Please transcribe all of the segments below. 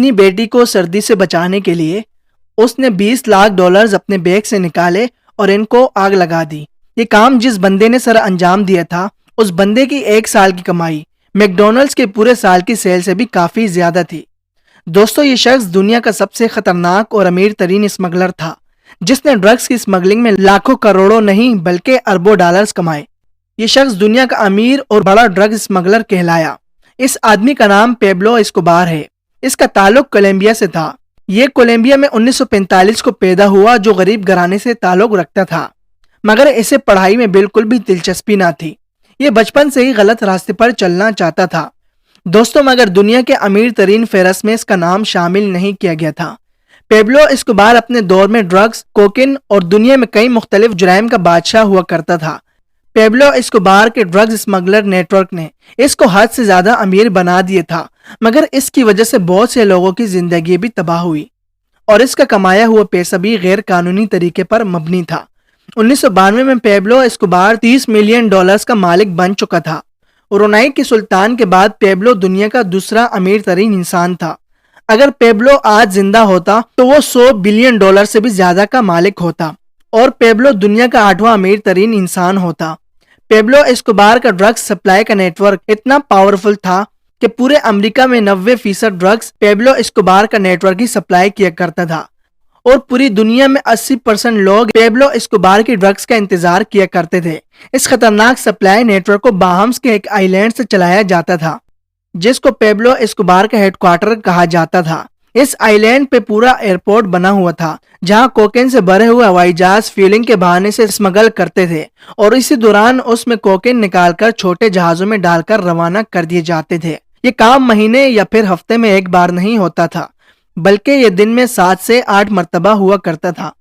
اپنی بیٹی کو سردی سے بچانے کے لیے اس نے $20 لاکھ اپنے بیگ سے نکالے اور ان کو آگ لگا دی۔ یہ کام جس بندے نے سر انجام دیا تھا اس بندے کی 1 سال کی کمائی میک ڈونلڈز کے پورے سال کی سیل سے بھی کافی زیادہ تھی۔ دوستو، یہ شخص دنیا کا سب سے خطرناک اور امیر ترین اسمگلر تھا جس نے ڈرگز کی اسمگلنگ میں لاکھوں کروڑوں نہیں بلکہ اربوں ڈالرز کمائے۔ یہ شخص دنیا کا امیر اور بڑا ڈرگ اسمگلر کہلایا۔ اس آدمی کا نام پیبلو اسکوبار ہے۔ اس کا تعلق کولمبیا سے تھا۔ یہ کولمبیا میں 1945 کو پیدا ہوا جو غریب گھرانے سے تعلق رکھتا تھا، مگر اسے پڑھائی میں بالکل بھی دلچسپی نہ تھی۔ یہ بچپن سے ہی غلط راستے پر چلنا چاہتا تھا۔ دوستوں، مگر دنیا کے امیر ترین فہرست میں اس کا نام شامل نہیں کیا گیا تھا۔ پیبلو اسکوبار اپنے دور میں ڈرگز، کوکین اور دنیا میں کئی مختلف جرائم کا بادشاہ ہوا کرتا تھا۔ پیبلو اسکوبار کے ڈرگز اسمگلر نیٹ ورک نے اس کو حد سے زیادہ امیر بنا دیا تھا، مگر اس کی وجہ سے بہت سے لوگوں کی زندگی بھی تباہ ہوئی اور اس کا کمایا ہوا پیسہ بھی غیر قانونی طریقے پر مبنی تھا۔ 1992 میں پیبلو اسکوبار $30 ملین کا مالک بن چکا تھا۔ برونائی کے سلطان کے بعد پیبلو دنیا کا دوسرا امیر ترین انسان تھا۔ اگر پیبلو آج زندہ ہوتا تو وہ $100 بلین سے بھی زیادہ کا مالک ہوتا اور پیبلو دنیا کا 8واں امیر ترین انسان ہوتا۔ پیبلو اسکوبار کا ڈرگز سپلائی کا نیٹ ورک اتنا پاورفل تھا کہ پورے امریکہ میں 90% ڈرگز پیبلو اسکوبار کا نیٹ ورک ہی سپلائی کیا کرتا تھا اور پوری دنیا میں 80% لوگ پیبلو اسکوبار کی ڈرگز کا انتظار کیا کرتے تھے۔ اس خطرناک سپلائی نیٹ ورک کو باہمس کے ایک آئی لینڈ سے چلایا جاتا تھا جس کو پیبلو اسکوبار کا ہیڈ کوارٹر کہا جاتا تھا۔ اس آئی لینڈ پہ پورا ایئرپورٹ بنا ہوا تھا جہاں کوکین سے بھرے ہوئے ہوائی جہاز فیولنگ کے بہانے سے اسمگل کرتے تھے اور اسی دوران اس میں کوکین نکال کر چھوٹے جہازوں میں ڈال کر روانہ کر دیے جاتے تھے۔ یہ کام مہینے یا پھر ہفتے میں ایک بار نہیں ہوتا تھا بلکہ یہ دن میں 7 سے 8 مرتبہ ہوا کرتا تھا۔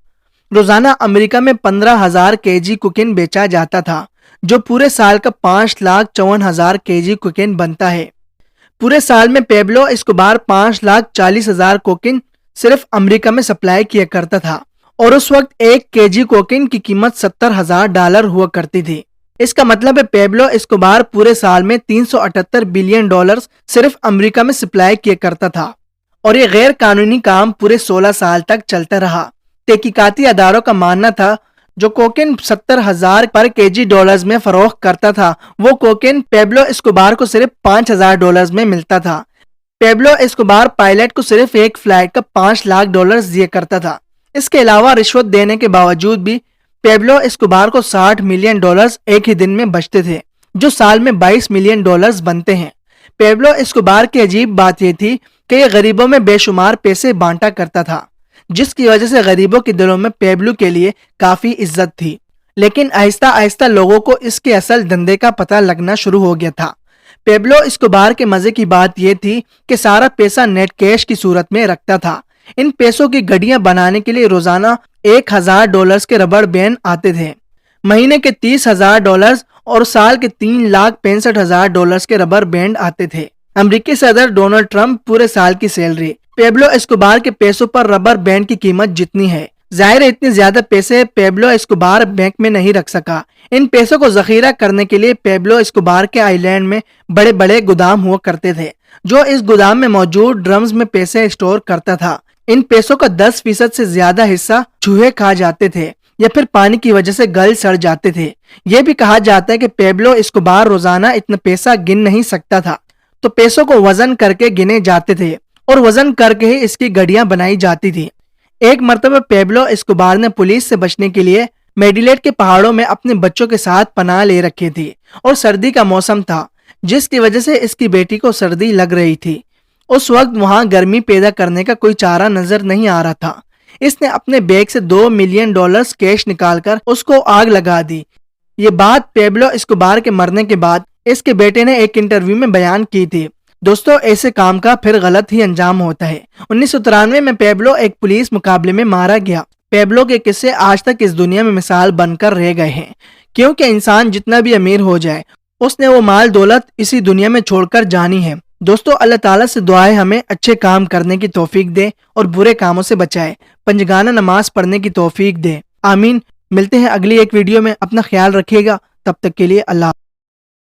روزانہ امریکہ میں 15,000 kg کوکین بیچا جاتا تھا جو پورے سال کا 5,54,000 kg کوکین بنتا ہے۔ پورے سال میں پیبلو اسکوبار 5,40,000 کوکین صرف امریکہ میں سپلائی کیا کرتا تھا اور اس وقت 1 kg کوکین کی قیمت $70,000 ہوا کرتی تھی۔ اس کا مطلب ہے پیبلو اسکوبار پورے سال میں $378 بلین صرف امریکہ میں سپلائی کیا کرتا تھا اور یہ غیر قانونی کام پورے 16 سال تک چلتا رہا۔ تحقیقاتی اداروں کا ماننا تھا جو کوکین $70,000 پر kg میں فروخت کرتا تھا وہ کوکین پیبلو اسکوبار کو صرف $5,000 میں ملتا تھا۔ پیبلو اسکوبار پائلٹ کو صرف ایک فلائٹ کا $5 لاکھ دیا کرتا تھا۔ اس کے علاوہ رشوت دینے کے باوجود بھی پیبلو اسکوبار کو $60 ملین ایک ہی دن میں بچتے تھے جو سال میں $22 ملین بنتے ہیں۔ پیبلو اسکوبار کی عجیب بات یہ تھی کہ یہ غریبوں میں بے شمار پیسے بانٹا کرتا تھا جس کی وجہ سے غریبوں کے دلوں میں پیبلو کے لیے کافی عزت تھی، لیکن آہستہ آہستہ لوگوں کو اس کے اصل دھندے کا پتہ لگنا شروع ہو گیا تھا۔ پیبلو اسکوبار کے مزے کی بات یہ تھی کہ سارا پیسہ نیٹ کیش کی صورت میں رکھتا تھا۔ ان پیسوں کی گھڑیاں بنانے کے لیے روزانہ $1,000 کے ربڑ بینڈ آتے تھے، مہینے کے $30,000 اور سال کے $3,65,000 کے ربڑ بینڈ آتے تھے۔ امریکی صدر ڈونلڈ ٹرمپ پورے سال کی سیلری پیبلو اسکوبار کے پیسوں پر ربڑ بینڈ کی قیمت جتنی ہے۔ ظاہر ہے اتنے زیادہ پیسے پیبلو اسکوبار بینک میں نہیں رکھ سکا۔ ان پیسوں کو ذخیرہ کرنے کے لیے پیبلو اسکوبار کے آئی لینڈ میں بڑے بڑے گودام ہوا کرتے تھے جو اس گودام میں موجود ڈرمز میں پیسے اسٹور کرتا تھا۔ ان پیسوں کا 10% سے زیادہ حصہ چوہے کھا جاتے تھے یا پھر پانی کی وجہ سے گل سڑ جاتے تھے۔ یہ بھی کہا جاتا ہے کہ پیبلو اسکوبار روزانہ اتنا پیسہ گن نہیں سکتا تھا تو پیسوں کو وزن کر کے گنے جاتے تھے اور وزن کر کے ہی اس کی گھڑیاں بنائی جاتی تھی۔ ایک مرتبہ پیبلو اسکوبار نے پولیس سے بچنے کے لیے میڈیلیٹ کے پہاڑوں میں اپنے بچوں کے ساتھ پناہ لے رکھی تھی اور سردی کا موسم تھا جس کی وجہ سے اس کی بیٹی کو سردی لگ رہی تھی۔ اس وقت وہاں گرمی پیدا کرنے کا کوئی چارہ نظر نہیں آ رہا تھا۔ اس نے اپنے بیگ سے $2 ملین کیش نکال کر اس کو آگ لگا دی۔ یہ بات پیبلو اسکوبار کے مرنے کے بعد اس کے بیٹے نے ایک انٹرویو میں بیان کی تھی۔ دوستو، ایسے کام کا پھر غلط ہی انجام ہوتا ہے۔ 1993 میں پیبلو ایک پولیس مقابلے میں مارا گیا۔ پیبلو کے قصے آج تک اس دنیا میں مثال بن کر رہ گئے ہیں کیونکہ انسان جتنا بھی امیر ہو جائے اس نے وہ مال دولت اسی دنیا میں چھوڑ کر جانی ہے۔ دوستو، اللہ تعالیٰ سے دعا ہے ہمیں اچھے کام کرنے کی توفیق دے اور برے کاموں سے بچائے، پنجگانہ نماز پڑھنے کی توفیق دے، آمین۔ ملتے ہیں اگلی ایک ویڈیو میں، اپنا خیال رکھیے گا، تب تک کے لیے اللہ۔